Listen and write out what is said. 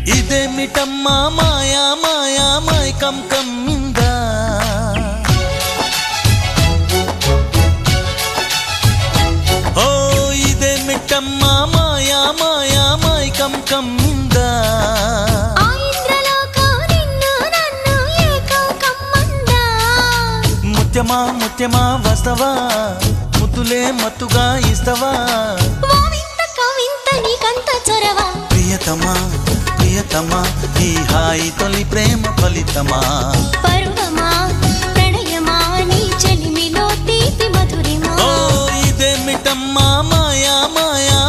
ఇదేమిటమ్మా మాయా మాయా మైకం కమ్మిందా ఓ ఇదేమిటమ్మా మాయా మాయా మైకం కమ్మిందా ముత్యమా ముత్యమా వస్తవా ముద్దులే మత్తుగా ఇస్తవా ప్రియతమా ప్రియతమా ఈ హాయి తొలి ప్రేమ ఫలితమా పరువమా ప్రణయమా నీ చెలిమిలో తీపి మధురిమా ఓ ఇదేమిటమ్మా మాయా మాయా